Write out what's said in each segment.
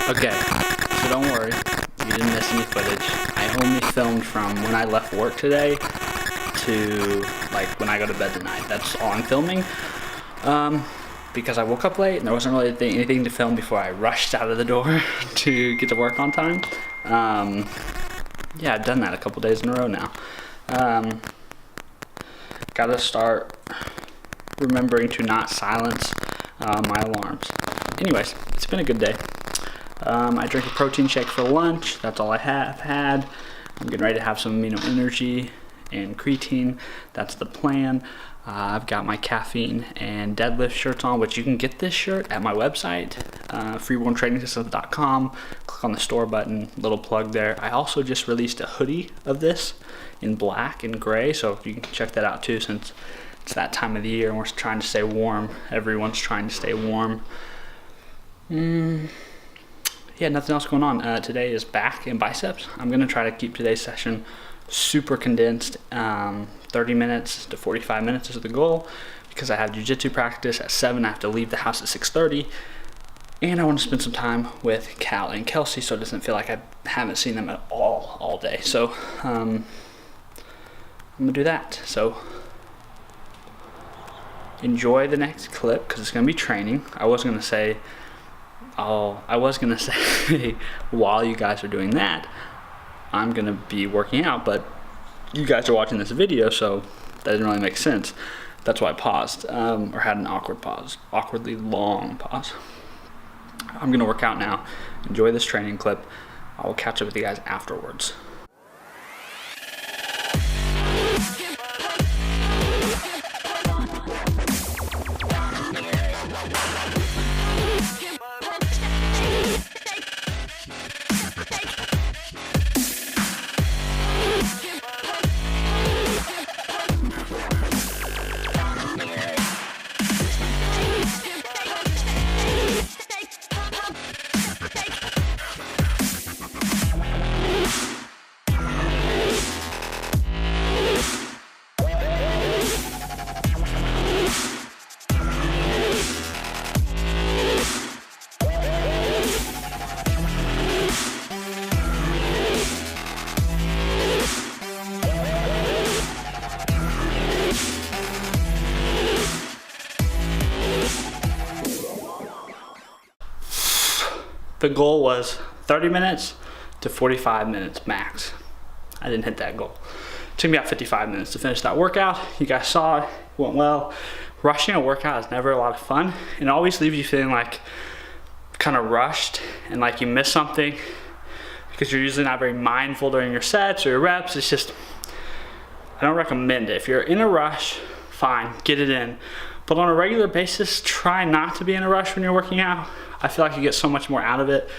Okay, so don't worry, you didn't miss any footage. I only filmed from when I left work today to like when I go to bed tonight. That's all I'm filming. Because I woke up late and there wasn't really anything to film before I rushed out of the door to get to work on time. Yeah, I've done that a couple days in a row now. Gotta start remembering to not silence my alarms. Anyways, it's been a good day. I drank a protein shake for lunch. That's all I have had. I'm getting ready to have some amino energy and creatine. That's the plan. I've got my caffeine and deadlift shirts on, which you can get this shirt at my website, freeborntrainingsystems.com. Click on the store button, little plug there. I also just released a hoodie of this in black and gray, so you can check that out too, since it's that time of the year and we're trying to stay warm. Everyone's trying to stay warm. Yeah, nothing else going on. Today is back and biceps. I'm gonna try to keep today's session super condensed. 30 minutes to 45 minutes is the goal, because I have jiu-jitsu practice at 7. I have to leave the house at 6:30, and I want to spend some time with Cal and Kelsey so it doesn't feel like I haven't seen them at all day. So I'm gonna do that. So enjoy the next clip because it's gonna be training. I was gonna say while you guys are doing that, I'm gonna be working out, but you guys are watching this video, so that doesn't really make sense. That's why I paused, or had an awkwardly long pause. I'm gonna work out now. Enjoy this training clip. I will catch up with you guys afterwards. The goal was 30 minutes to 45 minutes max. I didn't hit that goal. It took me about 55 minutes to finish that workout. You guys saw it, went well. Rushing a workout is never a lot of fun. It always leaves you feeling like kind of rushed and like you missed something, because you're usually not very mindful during your sets or your reps. It's just, I don't recommend it. If you're in a rush, fine, get it in. But on a regular basis, try not to be in a rush when you're working out. I feel like you get so much more out of it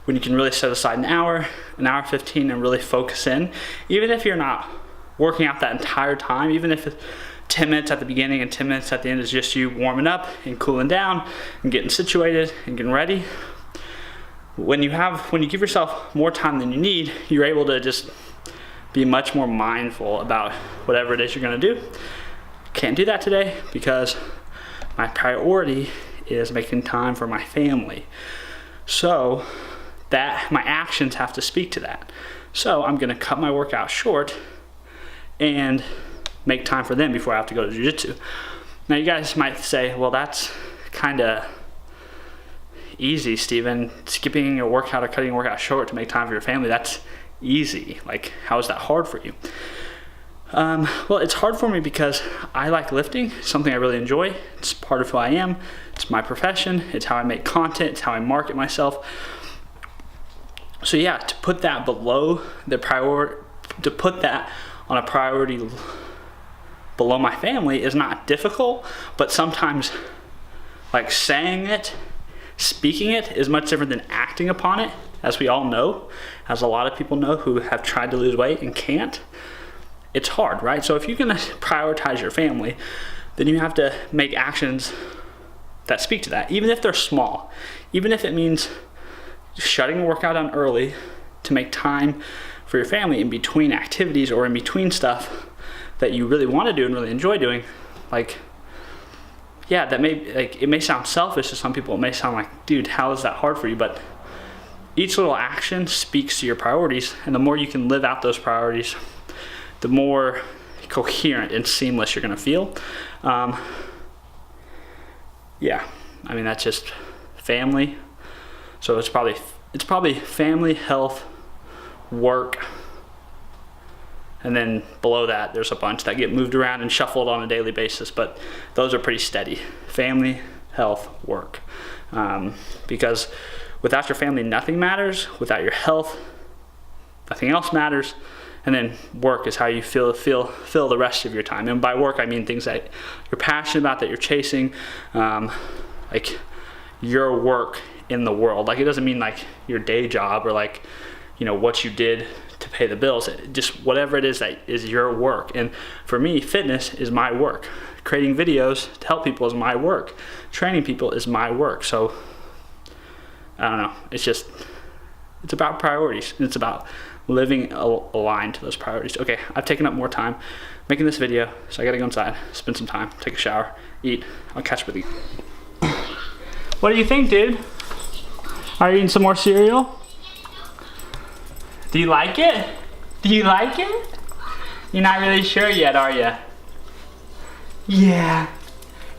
when you can really set aside an hour 15, and really focus in. Even if you're not working out that entire time, even if it's 10 minutes at the beginning and 10 minutes at the end is just you warming up and cooling down and getting situated and getting ready. When you give yourself more time than you need, you're able to just be much more mindful about whatever it is you're gonna do. Can't do that today because my priority is making time for my family. So that my actions have to speak to that. So I'm gonna cut my workout short and make time for them before I have to go to jiu-jitsu. Now you guys might say, well, that's kinda easy, Steven. Skipping a workout or cutting a workout short to make time for your family, that's easy. Like, how is that hard for you? Well, it's hard for me because I like lifting, something I really enjoy. It's part of who I am. It's my profession. It's how I make content. It's how I market myself. So yeah, to put that below the priority, to put that on a priority below my family is not difficult, but sometimes like saying it, speaking it is much different than acting upon it, as we all know, as a lot of people know who have tried to lose weight and can't. It's hard, right? So if you're gonna prioritize your family, then you have to make actions that speak to that, even if they're small. Even if it means shutting a workout down early to make time for your family in between activities or in between stuff that you really want to do and really enjoy doing. Like, yeah, that may, like, it may sound selfish to some people. It may sound like, dude, how is that hard for you? But each little action speaks to your priorities, and the more you can live out those priorities, the more coherent and seamless you're gonna feel. Yeah, I mean, that's just family. So it's probably family, health, work, and then below that there's a bunch that get moved around and shuffled on a daily basis, but those are pretty steady. Family, health, work. Because without your family, nothing matters. Without your health, nothing else matters. And then work is how you fill the rest of your time. And by work, I mean things that you're passionate about, that you're chasing, like your work in the world. Like, it doesn't mean like your day job or like, you know, what you did to pay the bills. Just whatever it is that is your work. And for me, fitness is my work. Creating videos to help people is my work. Training people is my work. So I don't know. It's about priorities. And it's about living aligned to those priorities. Okay, I've taken up more time making this video, so I gotta go inside, spend some time, take a shower, eat. I'll catch up with you. What do you think, dude? Are you eating some more cereal? Do you like it? Do you like it? You're not really sure yet, are you? Yeah.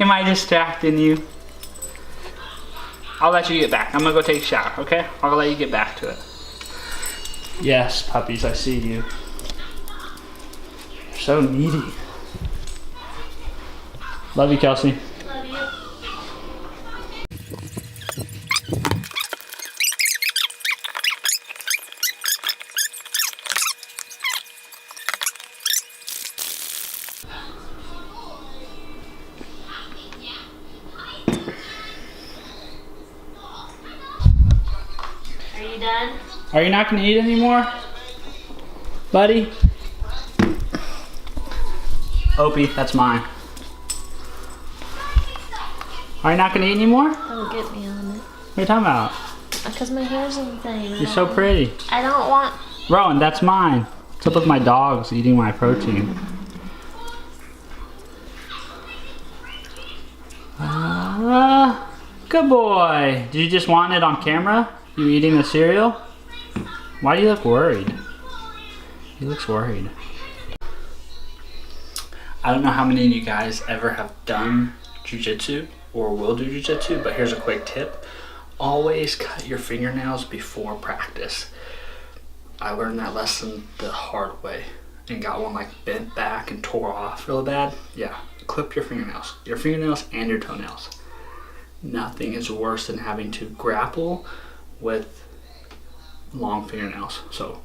Am I distracting you? I'll let you get back. I'm gonna go take a shower, okay? I'll let you get back to it. Yes, puppies, I see you. You're so needy. Love you, Kelsey. Love you. Are you done? Are you not gonna eat anymore, buddy? Opie, that's mine. Are you not gonna eat anymore? Don't get me on it. What are you talking about? Because my hair's in the thing. You're so pretty. I don't want... Rowan, that's mine. What's up with my dogs eating my protein? Good boy. Did you just want it on camera? You eating the cereal? Why do you look worried? He looks worried. I don't know how many of you guys ever have done jiu-jitsu or will do jiu-jitsu, but here's a quick tip. Always cut your fingernails before practice. I learned that lesson the hard way and got one like bent back and tore off real bad. Yeah, clip your fingernails and your toenails. Nothing is worse than having to grapple with long fingernails. So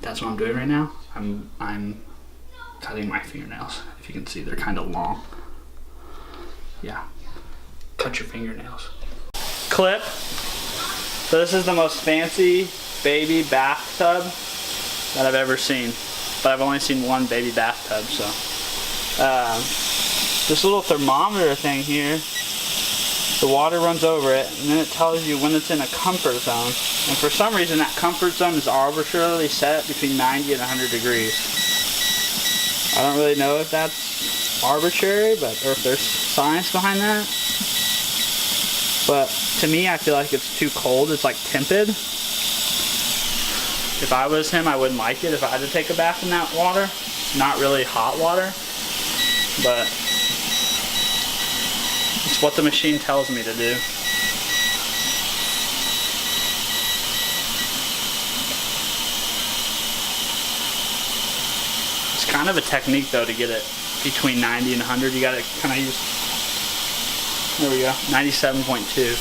that's what I'm doing right now. I'm cutting my fingernails. If you can see, they're kind of long. Yeah, cut your fingernails. Clip. So this is the most fancy baby bathtub that I've ever seen, but I've only seen one baby bathtub. So this little thermometer thing here, the water runs over it, and then it tells you when it's in a comfort zone. And for some reason, that comfort zone is arbitrarily set between 90 and 100 degrees. I don't really know if that's arbitrary, or if there's science behind that. But to me, I feel like it's too cold. It's like tepid. If I was him, I wouldn't like it if I had to take a bath in that water. Not really hot water, but it's what the machine tells me to do. It's kind of a technique though to get it between 90 and 100. You gotta kind of use, there we go, 97.2.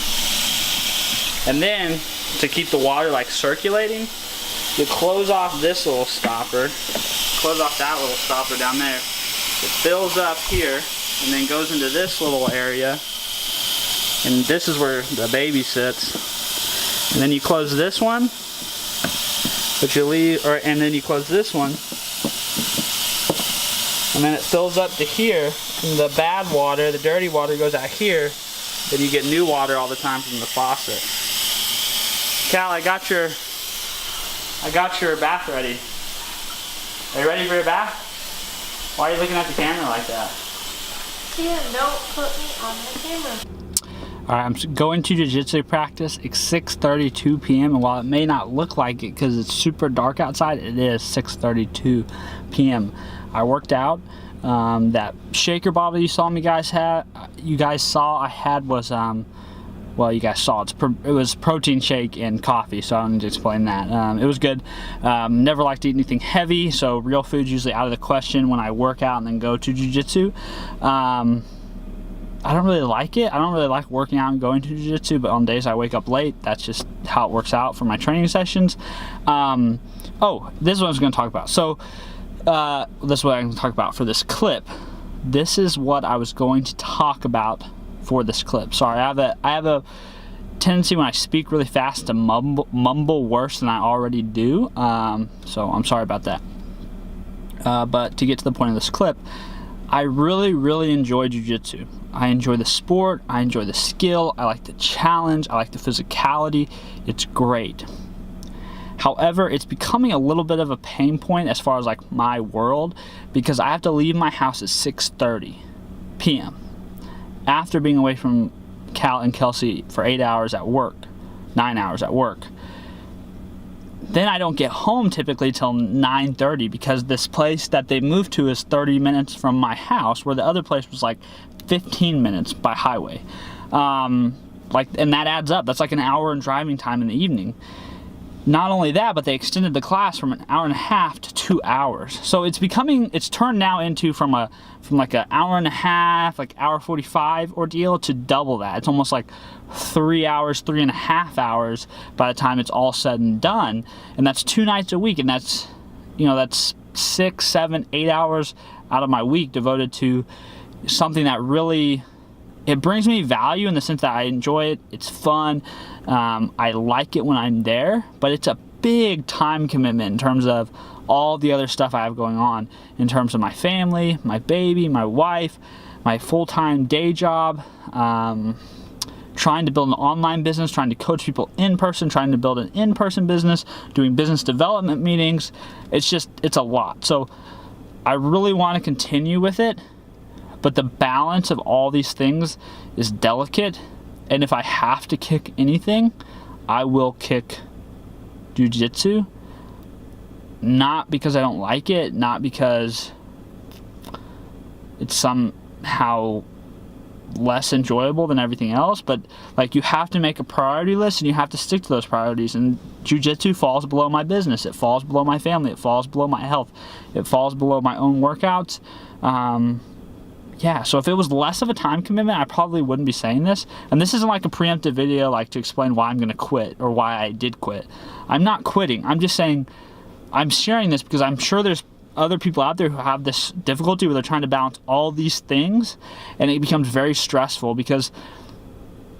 And then to keep the water like circulating, you close off this little stopper, close off that little stopper down there. It fills up here and then goes into this little area, and this is where the baby sits. And then you close this one, but you leave, and then you close this one, and then it fills up to here, and the bad water, the dirty water goes out here, then you get new water all the time from the faucet. Cal, I got your bath ready. Are you ready for your bath? Why are you looking at the camera like that? Yeah, don't put me on the camera. All right, I'm going to jiu-jitsu practice. It's 6:32 p.m. and while it may not look like it because it's super dark outside, it is 6:32 p.m. I worked out. That shaker bottle you saw I had was well, you guys saw it was protein shake and coffee, so I don't need to explain that. It was good. Never like to eat anything heavy, so real food's usually out of the question when I work out and then go to jiu-jitsu. I don't really like it. I don't really like working out and going to jiu-jitsu, but on days I wake up late, that's just how it works out for my training sessions. Oh, this is what I was going to talk about. So this is what I'm going to talk about for this clip. This is what I was going to talk about for this clip. Sorry, I have a tendency when I speak really fast to mumble worse than I already do. So I'm sorry about that. But to get to the point of this clip, I really enjoy jiu-jitsu. I enjoy the sport, I enjoy the skill, I like the challenge, I like the physicality. It's great. However, it's becoming a little bit of a pain point as far as like my world, because I have to leave my house at 6:30 p.m. after being away from Cal and Kelsey for 8 hours at work, 9 hours at work. Then I don't get home typically till 9:30 because this place that they moved to is 30 minutes from my house, where the other place was like 15 minutes by highway. And that adds up. That's like an hour in driving time in the evening. Not only that, but they extended the class from an hour and a half to 2 hours. So it's turned now into from like an hour and a half, like hour 45 ordeal to double that. It's almost like 3 hours, 3.5 hours by the time it's all said and done. And that's 2 nights a week. And that's 6, 7, 8 hours out of my week devoted to something that really, it brings me value in the sense that I enjoy it. It's fun. I like it when I'm there, but it's a big time commitment in terms of all the other stuff I have going on in terms of my family, my baby, my wife, my full-time day job, trying to build an online business, trying to coach people in person, trying to build an in-person business, doing business development meetings. It's a lot. So I really want to continue with it, but the balance of all these things is delicate. And if I have to kick anything, I will kick jiu-jitsu. Not because I don't like it, not because it's somehow less enjoyable than everything else, but like you have to make a priority list and you have to stick to those priorities. And jiu-jitsu falls below my business. It falls below my family. It falls below my health. It falls below my own workouts. Yeah, so if it was less of a time commitment, I probably wouldn't be saying this. And this isn't like a preemptive video like to explain why I'm going to quit or why I did quit. I'm not quitting. I'm just saying I'm sharing this because I'm sure there's other people out there who have this difficulty where they're trying to balance all these things, and it becomes very stressful because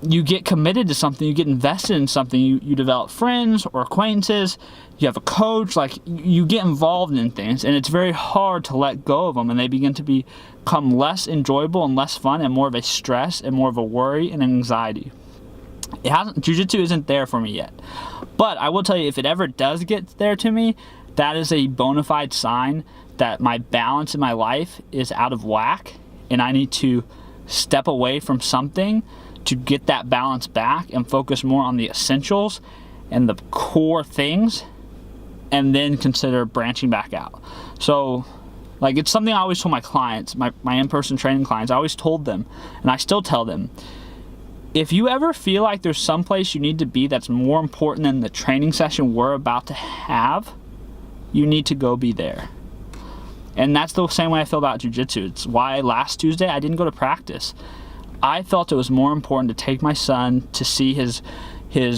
you get committed to something, you get invested in something, you develop friends or acquaintances, you have a coach, like you get involved in things, and it's very hard to let go of them, and they begin to become less enjoyable and less fun and more of a stress and more of a worry and anxiety. Jiu-jitsu isn't there for me yet, but I will tell you, if it ever does get there to me, that is a bona fide sign that my balance in my life is out of whack, and I need to step away from something to get that balance back and focus more on the essentials and the core things, and then consider branching back out. So like, it's something I always told my clients, my in-person training clients. I always told them, and I still tell them, if you ever feel like there's some place you need to be that's more important than the training session we're about to have, you need to go be there. And that's the same way I feel about jiu-jitsu. It's why last Tuesday I didn't go to practice. I felt it was more important to take my son to see his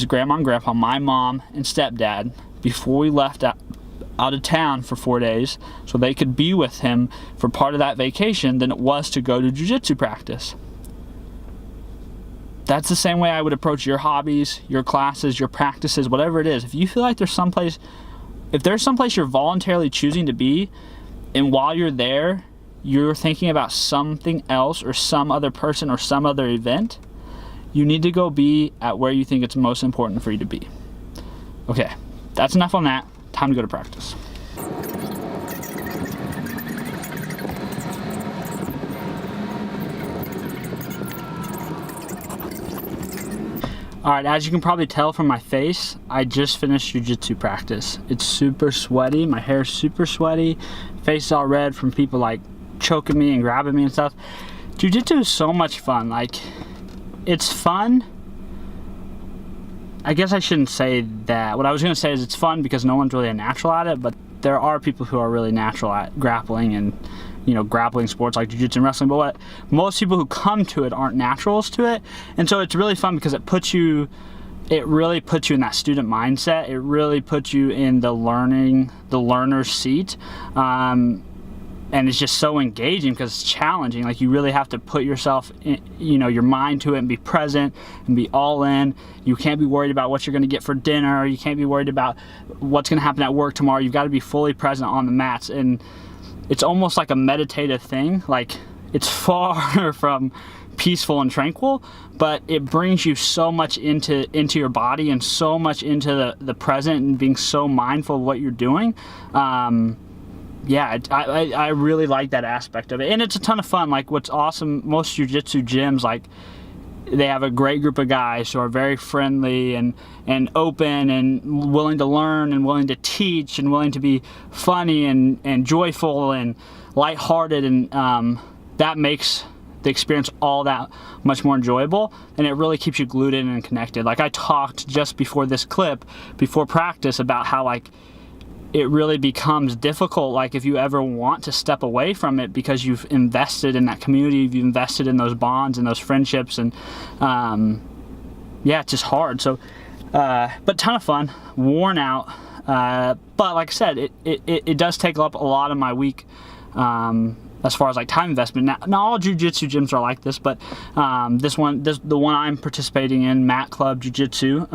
grandma and grandpa, my mom and stepdad, before we left out of town for 4 days so they could be with him for part of that vacation than it was to go to jiu-jitsu practice. That's the same way I would approach your hobbies, your classes, your practices, whatever it is. If you feel like there's someplace you're voluntarily choosing to be, and while you're there, you're thinking about something else or some other person or some other event, you need to go be at where you think it's most important for you to be. Okay, that's enough on that. Time to go to practice. All right, as you can probably tell from my face, I just finished jiu-jitsu practice. It's super sweaty, my hair's super sweaty, face is all red from people like choking me and grabbing me and stuff. Jiu-jitsu is so much fun. Like, it's fun. I guess I shouldn't say that. What I was gonna say is it's fun because no one's really a natural at it, but there are people who are really natural at grappling and, you know, grappling sports like jiu-jitsu and wrestling, but what most people who come to it aren't naturals to it. And so it's really fun because it really puts you in that student mindset. It really puts you in the learner's seat. And it's just so engaging because it's challenging. Like, you really have to put yourself in, you know, your mind to it and be present and be all in. You can't be worried about what you're going to get for dinner. You can't be worried about what's going to happen at work tomorrow. You've got to be fully present on the mats, and it's almost like a meditative thing. Like, it's far from peaceful and tranquil, but it brings you so much into your body and so much into the present and being so mindful of what you're doing. Yeah, I really like that aspect of it, and it's a ton of fun. Like, what's awesome, most jiu-jitsu gyms, like, they have a great group of guys who are very friendly and open and willing to learn and willing to teach and willing to be funny and joyful and lighthearted, and that makes the experience all that much more enjoyable, and it really keeps you glued in and connected. Like, I talked just before this clip, before practice, about how, like, it really becomes difficult, like, if you ever want to step away from it because you've invested in that community, you've invested in those bonds and those friendships, and yeah, it's just hard. So but ton of fun, worn out, but like I said, it does take up a lot of my week as far as like time investment. Now, not all jiu-jitsu gyms are like this, but the one I'm participating in, Mat Club Jiu-Jitsu,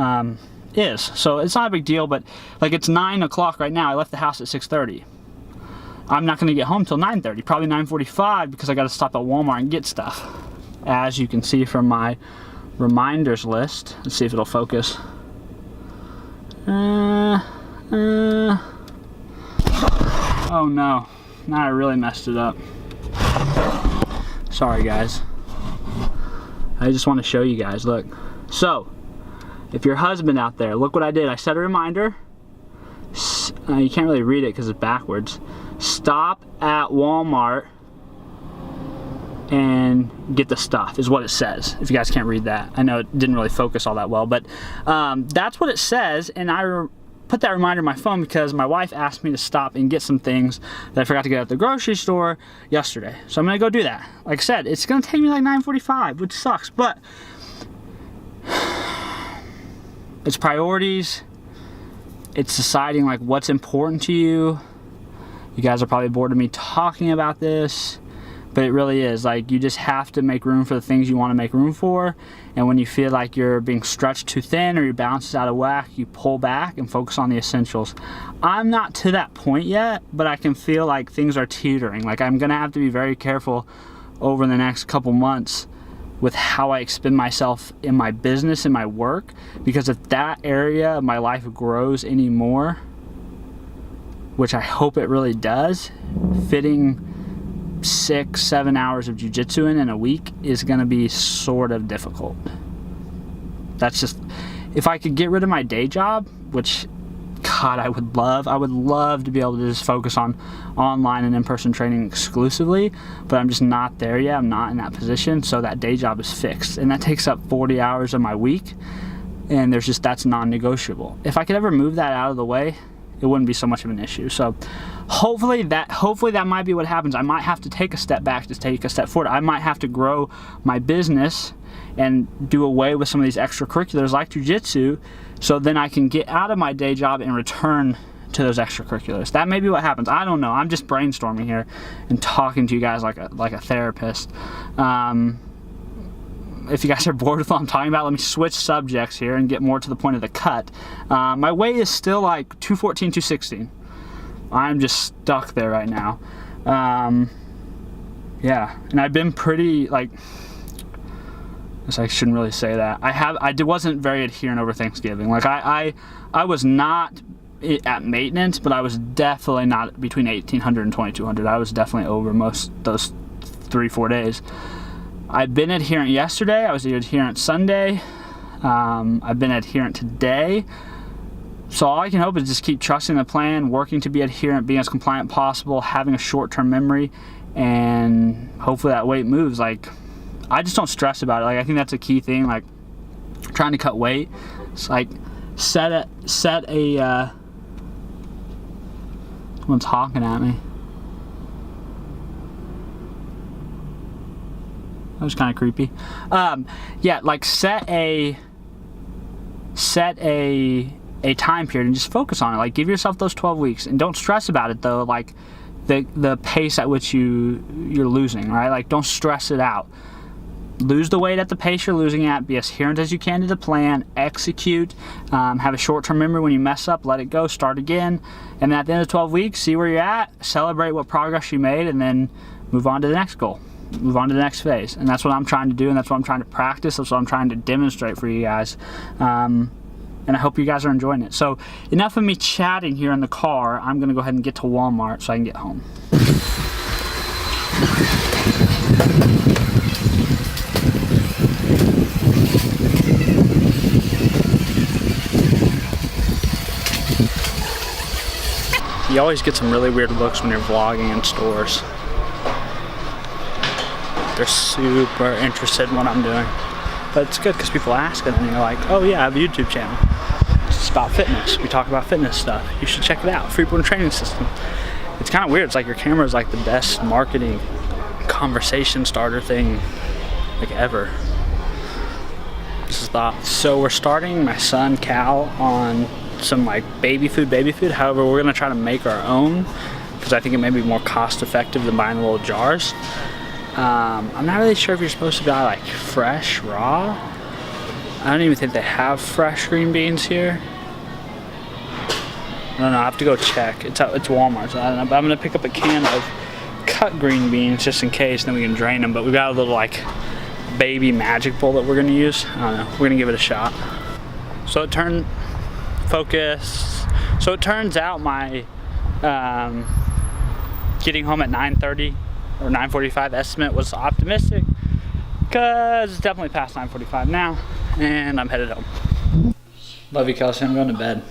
is. So it's not a big deal, but like, it's 9 o'clock right now. I left the house at 6:30. I'm not going to get home till 9:30, probably 9:45, because I got to stop at Walmart and get stuff. As you can see from my reminders list, let's see if it'll focus. Oh no, now I really messed it up. Sorry guys. I just want to show you guys, look. So, if your husband out there, look what I did. I set a reminder. You can't really read it because it's backwards. Stop at Walmart and get the stuff, is what it says. If you guys can't read that. I know it didn't really focus all that well, but that's what it says. And I put that reminder in my phone because my wife asked me to stop and get some things that I forgot to get at the grocery store yesterday. So I'm gonna go do that. Like I said, it's gonna take me like 9:45, which sucks, but it's priorities. It's deciding like what's important to you. You guys are probably bored of me talking about this, but it really is. Like, you just have to make room for the things you want to make room for. And when you feel like you're being stretched too thin or your balance is out of whack, you pull back and focus on the essentials. I'm not to that point yet, but I can feel like things are teetering. Like, I'm gonna have to be very careful over the next couple months with how I expend myself in my business and my work, because if that area of my life grows anymore, which I hope it really does, fitting 6-7 hours of jiu-jitsu in a week is gonna be sort of difficult. That's just, if I could get rid of my day job, which God, I would love to be able to just focus on online and in-person training exclusively, but I'm just not there yet. I'm not in that position, so that day job is fixed, and that takes up 40 hours of my week, and that's non-negotiable. If I could ever move that out of the way, it wouldn't be so much of an issue. So hopefully that might be what happens. I might have to take a step back to take a step forward. I might have to grow my business and do away with some of these extracurriculars like jiu-jitsu, so then I can get out of my day job and return to those extracurriculars. That may be what happens. I don't know. I'm just brainstorming here and talking to you guys like a therapist. If you guys are bored with what I'm talking about, let me switch subjects here and get more to the point of the cut. My weight is still like 214, 216. I'm just stuck there right now. Yeah, and I've been pretty, like, I guess I shouldn't really say that. I wasn't very adherent over Thanksgiving. Like, I was not at maintenance, but I was definitely not between 1,800 and 2,200. I was definitely over most those 3-4 days. I've been adherent yesterday. I was adherent Sunday. I've been adherent today. So all I can hope is just keep trusting the plan, working to be adherent, being as compliant as possible, having a short-term memory, and hopefully that weight moves. Like, I just don't stress about it. Like, I think that's a key thing. Like, trying to cut weight, it's like set a someone's honking at me. That was kind of creepy. Yeah, like set a time period and just focus on it. Like, give yourself those 12 weeks and don't stress about it though. Like the pace at which you're losing, right? Like, don't stress it out. Lose the weight at the pace you're losing at. Be as adherent as you can to the plan. Execute. Have a short-term memory. When you mess up, let it go. Start again. And at the end of 12 weeks, see where you're at. Celebrate what progress you made, and then move on to the next goal. Move on to the next phase. And that's what I'm trying to do, and that's what I'm trying to practice. That's what I'm trying to demonstrate for you guys. And I hope you guys are enjoying it. So enough of me chatting here in the car. I'm going to go ahead and get to Walmart so I can get home. You always get some really weird looks when you're vlogging in stores. They're super interested in what I'm doing. But it's good because people ask it and you're like, oh yeah, I have a YouTube channel. It's about fitness. We talk about fitness stuff. You should check it out. Freeborn training system. It's kind of weird. It's like your camera is like the best marketing conversation starter thing like ever. This is thought. So we're starting my son Cal on some like baby food. However, we're gonna try to make our own because I think it may be more cost effective than buying the little jars. I'm not really sure if you're supposed to buy like fresh, raw. I don't even think they have fresh green beans here. I don't know, I have to go check. It's Walmart, so I don't know, but I'm gonna pick up a can of cut green beans just in case, then we can drain them. But we've got a little like baby magic bowl that we're gonna use. I don't know, we're gonna give it a shot. So it turned focus. So it turns out my getting home at 9:30 or 9:45 estimate was optimistic because it's definitely past 9:45 now, and I'm headed home. Love you, Kelsey. I'm going to bed.